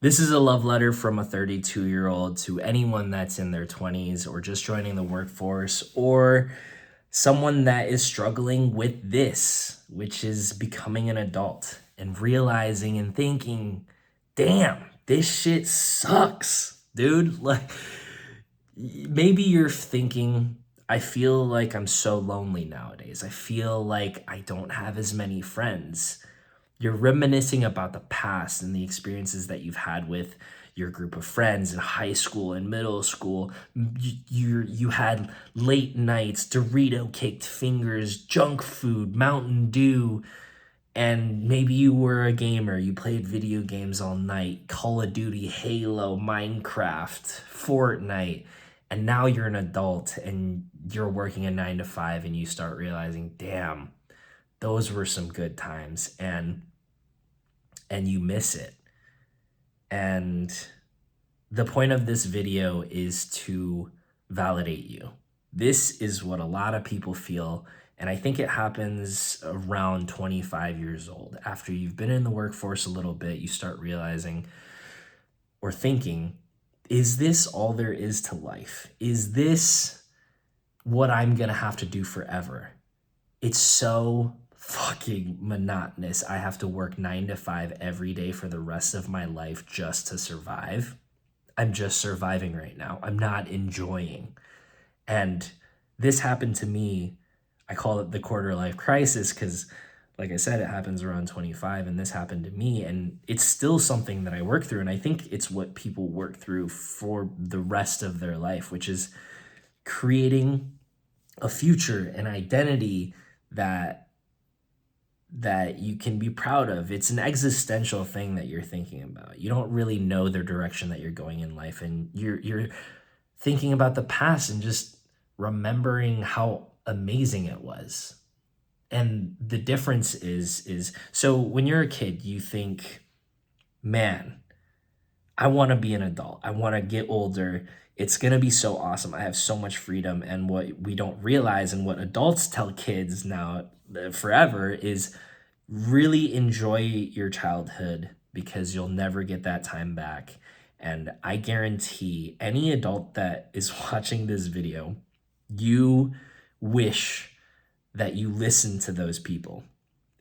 This is a love letter from a 32-year-old to anyone that's in their 20s or just joining the workforce or someone that is struggling with this, which is becoming an adult and realizing and thinking, damn, this shit sucks, dude. Like, maybe you're thinking, I feel like I'm so lonely nowadays. I feel like I don't have as many friends. You're reminiscing about the past and the experiences that you've had with your group of friends in high school and middle school. You had late nights, Dorito caked fingers, junk food, Mountain Dew, and maybe you were a gamer. You played video games all night, Call of Duty, Halo, Minecraft, Fortnite, and now you're an adult and you're working a 9 to 5 and you start realizing, damn, those were some good times. And you miss it. And the point of this video is to validate you. This is what a lot of people feel. And I think it happens around 25 years old. After you've been in the workforce a little bit, you start realizing or thinking, is this all there is to life? Is this what I'm going to have to do forever? It's so fucking monotonous. I have to work 9 to 5 every day for the rest of my life just to survive. I'm just surviving right now. I'm not enjoying. And this happened to me. I call it the quarter life crisis because, like I said, it happens around 25, and this happened to me. And it's still something that I work through. And I think it's what people work through for the rest of their life, which is creating a future, an identity that you can be proud of. It's an existential thing that you're thinking about. You don't really know the direction that you're going in life, and you're thinking about the past and just remembering how amazing it was. And the difference is so when you're a kid, you think, man, I want to be an adult. I want to get older. It's going to be so awesome. I have so much freedom. And what we don't realize, and what adults tell kids now forever, is really enjoy your childhood because you'll never get that time back. And I guarantee any adult that is watching this video, you wish that you listen to those people.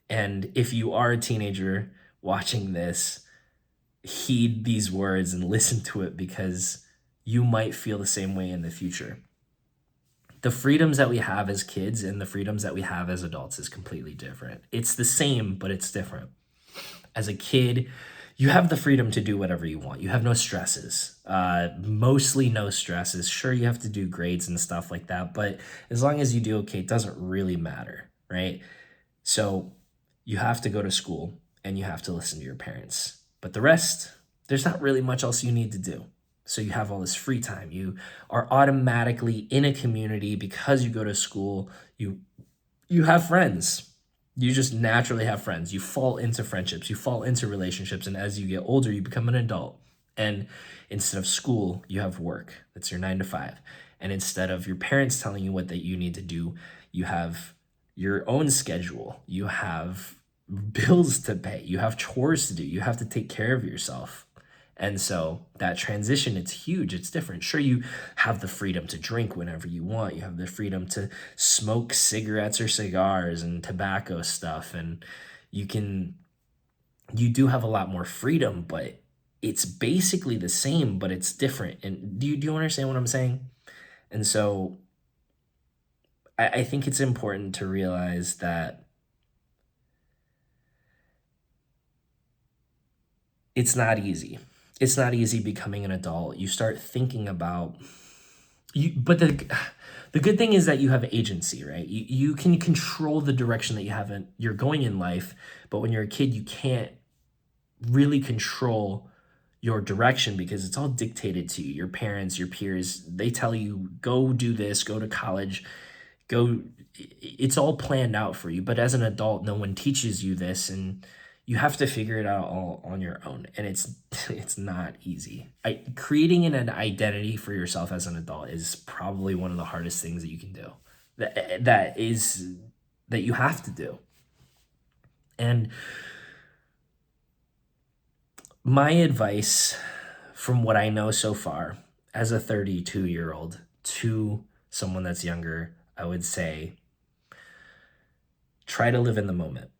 And if you are a teenager watching this, heed these words and listen to it because you might feel the same way in the future. The freedoms that we have as kids and the freedoms that we have as adults is completely different. It's the same, but it's different. As a kid, you have the freedom to do whatever you want. You have no stresses, mostly no stresses. Sure, you have to do grades and stuff like that, but as long as you do okay, it doesn't really matter, right? So you have to go to school and you have to listen to your parents. But the rest, there's not really much else you need to do. So you have all this free time. You are automatically in a community because you go to school. You have friends. You just naturally have friends. You fall into friendships. You fall into relationships. And as you get older, you become an adult. And instead of school, you have work. That's your 9 to 5. And instead of your parents telling you what that you need to do, you have your own schedule. You have bills to pay. You have chores to do. You have to take care of yourself. And so that transition, it's huge. It's different. Sure, you have the freedom to drink whenever you want. You have the freedom to smoke cigarettes or cigars and tobacco stuff. And you do have a lot more freedom, but it's basically the same, but it's different. And do you understand what I'm saying? And so I think it's important to realize that it's not easy. It's not easy becoming an adult. You start thinking about you, but the good thing is that you have agency, right? You can control the direction that you're going in life, but when you're a kid, you can't really control your direction because it's all dictated to you. Your parents, your peers, they tell you, go do this, go to college, go. It's all planned out for you. But as an adult, no one teaches you this, and you have to figure it out all on your own. And it's not easy. Creating an identity for yourself as an adult is probably one of the hardest things that you can do. That you have to do. And My advice from what I know so far as a 32-year-old to someone that's younger, I would say try to live in the moment,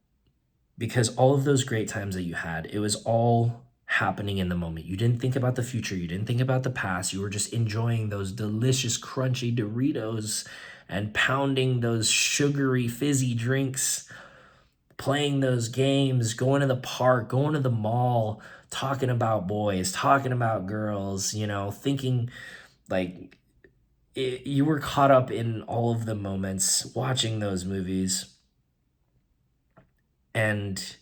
because all of those great times that you had, it was all happening in the moment. You didn't think about the future, you didn't think about the past. You were just enjoying those delicious crunchy Doritos and pounding those sugary fizzy drinks, playing those games, going to the park, going to the mall, talking about boys, talking about girls, thinking like you were caught up in all of the moments, watching those movies. And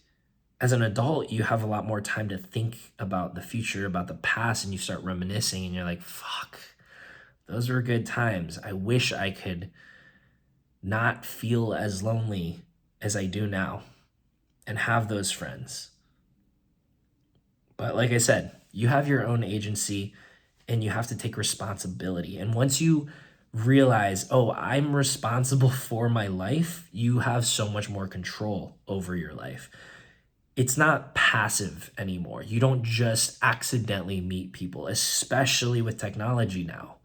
as an adult, you have a lot more time to think about the future, about the past, and you start reminiscing, and you're like, fuck, those were good times. I wish I could not feel as lonely as I do now and have those friends. But like I said, you have your own agency and you have to take responsibility. And once you realize, oh, I'm responsible for my life, you have so much more control over your life. It's not passive anymore. You don't just accidentally meet people, especially with technology now.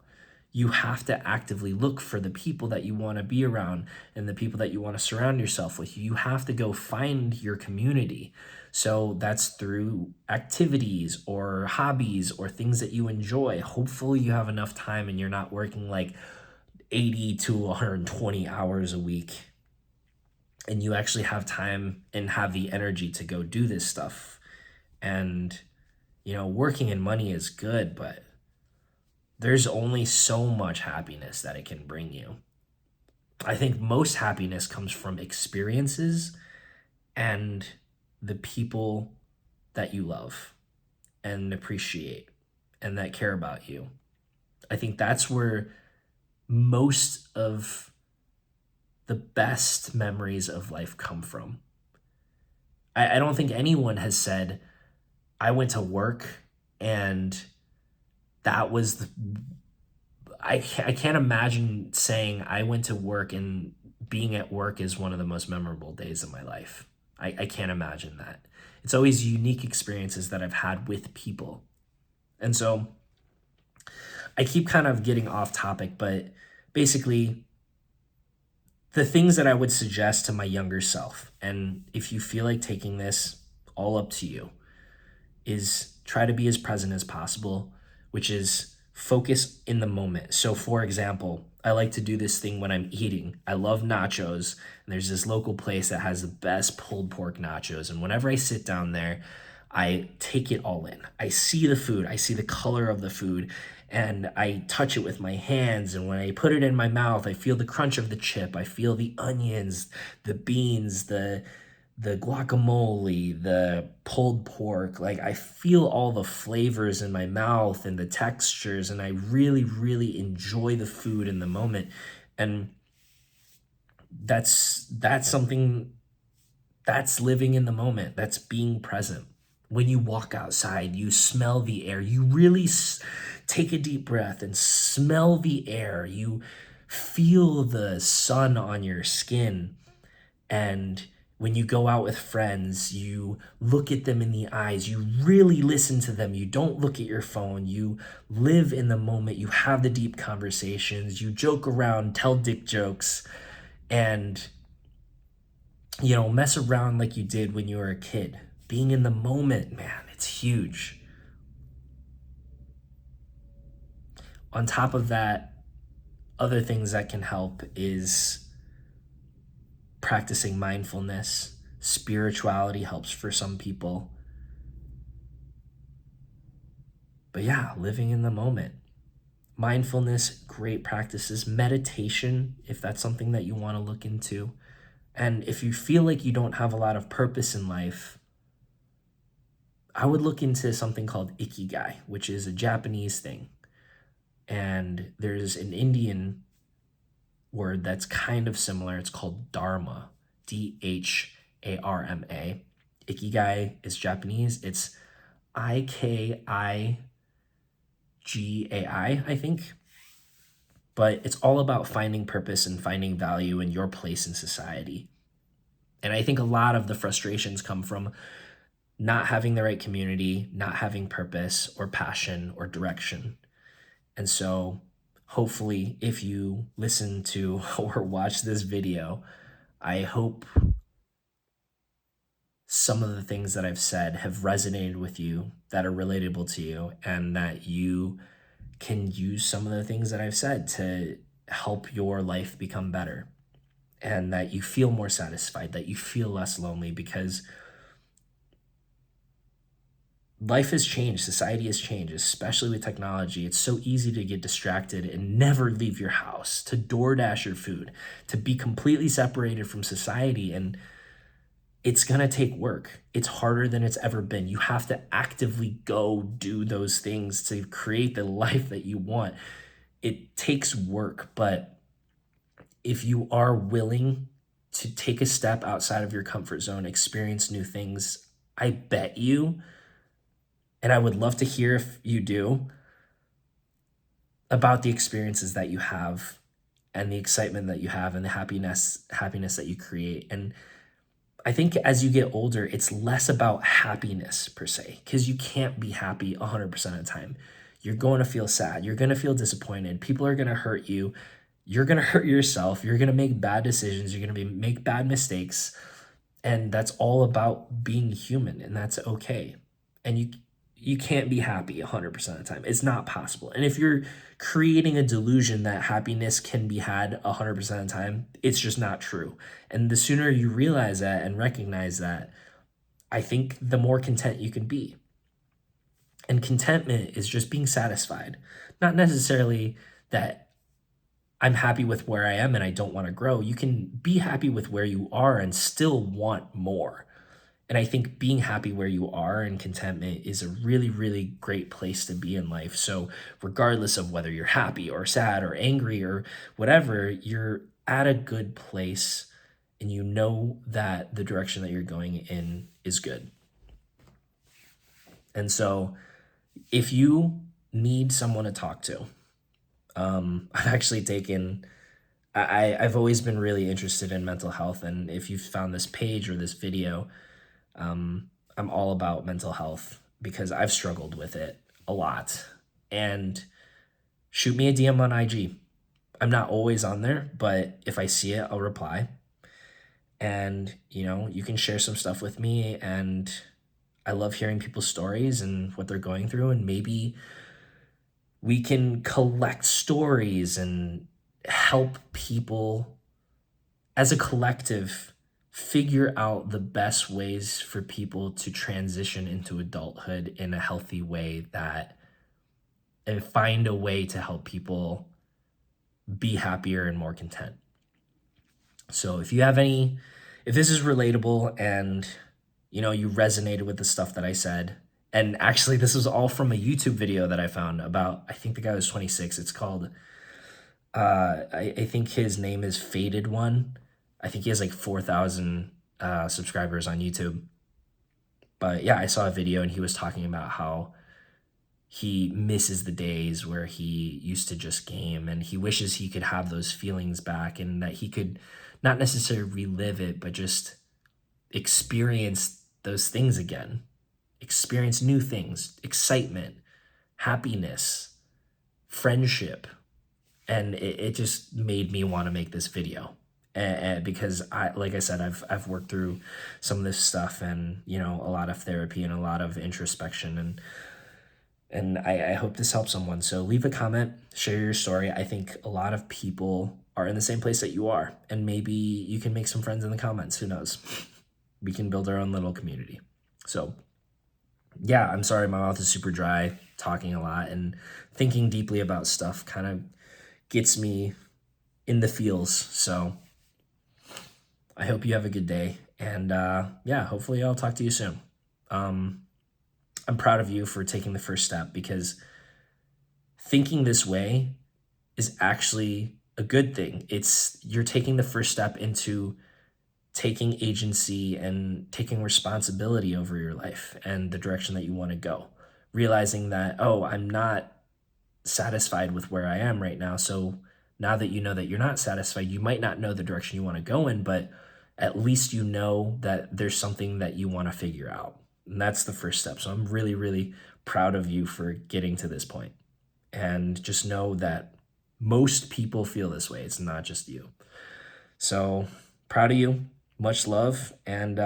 You have to actively look for the people that you want to be around and the people that you want to surround yourself with. You have to go find your community. So that's through activities or hobbies or things that you enjoy. Hopefully, you have enough time and you're not working like 80 to 120 hours a week. And you actually have time and have the energy to go do this stuff. And, working in money is good, but there's only so much happiness that it can bring you. I think most happiness comes from experiences and the people that you love and appreciate and that care about you. I think that's where most of the best memories of life come from. I don't think anyone has said, I went to work and that was I can't imagine saying I went to work and being at work is one of the most memorable days of my life. I can't imagine that. It's always unique experiences that I've had with people. And so I keep kind of getting off topic, but basically, the things that I would suggest to my younger self, and if you feel like taking this, all up to you, is try to be as present as possible, which is focus in the moment. So, for example, I like to do this thing when I'm eating. I love nachos, and there's this local place that has the best pulled pork nachos. And whenever I sit down there, I take it all in. I see the food, I see the color of the food, and I touch it with my hands. And when I put it in my mouth, I feel the crunch of the chip. I feel the onions, the beans, the guacamole, the pulled pork. Like I feel all the flavors in my mouth and the textures, and I really, really enjoy the food in the moment. And that's something that's living in the moment. That's being present. When you walk outside, you smell the air. You really take a deep breath and smell the air. You feel the sun on your skin. And when you go out with friends, you look at them in the eyes. You really listen to them. You don't look at your phone. You live in the moment. You have the deep conversations. You joke around, tell dick jokes, and mess around like you did when you were a kid. Being in the moment, man, it's huge. On top of that, other things that can help is practicing mindfulness. Spirituality helps for some people. But yeah, living in the moment. Mindfulness, great practices. Meditation, if that's something that you want to look into. And if you feel like you don't have a lot of purpose in life, I would look into something called Ikigai, which is a Japanese thing. And there's an Indian word that's kind of similar. It's called Dharma, Dharma. Ikigai is Japanese. It's Ikigai, I think. But it's all about finding purpose and finding value in your place in society. And I think a lot of the frustrations come from not having the right community, not having purpose or passion or direction. And so hopefully if you listen to or watch this video, I hope some of the things that I've said have resonated with you, that are relatable to you, and that you can use some of the things that I've said to help your life become better, and that you feel more satisfied, that you feel less lonely, because life has changed, society has changed, especially with technology. It's so easy to get distracted and never leave your house, to DoorDash your food, to be completely separated from society. And it's gonna take work. It's harder than it's ever been. You have to actively go do those things to create the life that you want. It takes work, but if you are willing to take a step outside of your comfort zone, experience new things, I bet you, and I would love to hear if you do, about the experiences that you have and the excitement that you have and the happiness that you create. And I think as you get older, it's less about happiness per se, because you can't be happy 100% of the time. You're going to feel sad. You're going to feel disappointed. People are going to hurt you. You're going to hurt yourself. You're going to make bad decisions. You're going to make bad mistakes. And that's all about being human, and that's okay. And you can't be happy 100% of the time. It's not possible. And if you're creating a delusion that happiness can be had 100% of the time, it's just not true. And the sooner you realize that and recognize that, I think the more content you can be. And contentment is just being satisfied. Not necessarily that I'm happy with where I am and I don't want to grow. You can be happy with where you are and still want more. And I think being happy where you are and contentment is a really, really great place to be in life. So regardless of whether you're happy or sad or angry or whatever, you're at a good place and you know that the direction that you're going in is good. And so if you need someone to talk to, I've actually taken, I've always been really interested in mental health. And if you've found this page or this video, I'm all about mental health because I've struggled with it a lot. And shoot me a DM on IG. I'm not always on there, but if I see it, I'll reply. And, you can share some stuff with me. And I love hearing people's stories and what they're going through. And maybe we can collect stories and help people as a collective figure out the best ways for people to transition into adulthood in a healthy way, and find a way to help people be happier and more content. So if this is relatable and you resonated with the stuff that I said, and actually this was all from a YouTube video that I found about, I think the guy was 26. It's called I think his name is Faded One. I think he has like 4,000 subscribers on YouTube. But yeah, I saw a video and he was talking about how he misses the days where he used to just game, and he wishes he could have those feelings back, and that he could not necessarily relive it, but just experience those things again. Experience new things, excitement, happiness, friendship. And it just made me want to make this video. And because like I said, I've worked through some of this stuff, and a lot of therapy and a lot of introspection, and I hope this helps someone. So leave a comment, share your story. I think a lot of people are in the same place that you are, and maybe you can make some friends in the comments. Who knows? We can build our own little community. So yeah, I'm sorry, my mouth is super dry, talking a lot and thinking deeply about stuff kind of gets me in the feels. So I hope you have a good day, and hopefully I'll talk to you soon. I'm proud of you for taking the first step, because thinking this way is actually a good thing. You're taking the first step into taking agency and taking responsibility over your life and the direction that you want to go. Realizing that, I'm not satisfied with where I am right now. So now that you know that you're not satisfied, you might not know the direction you want to go in, but at least you know that there's something that you want to figure out. And that's the first step. So I'm really, really proud of you for getting to this point. And just know that most people feel this way. It's not just you. So proud of you. Much love. And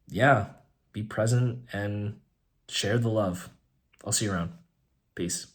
yeah, be present and share the love. I'll see you around. Peace.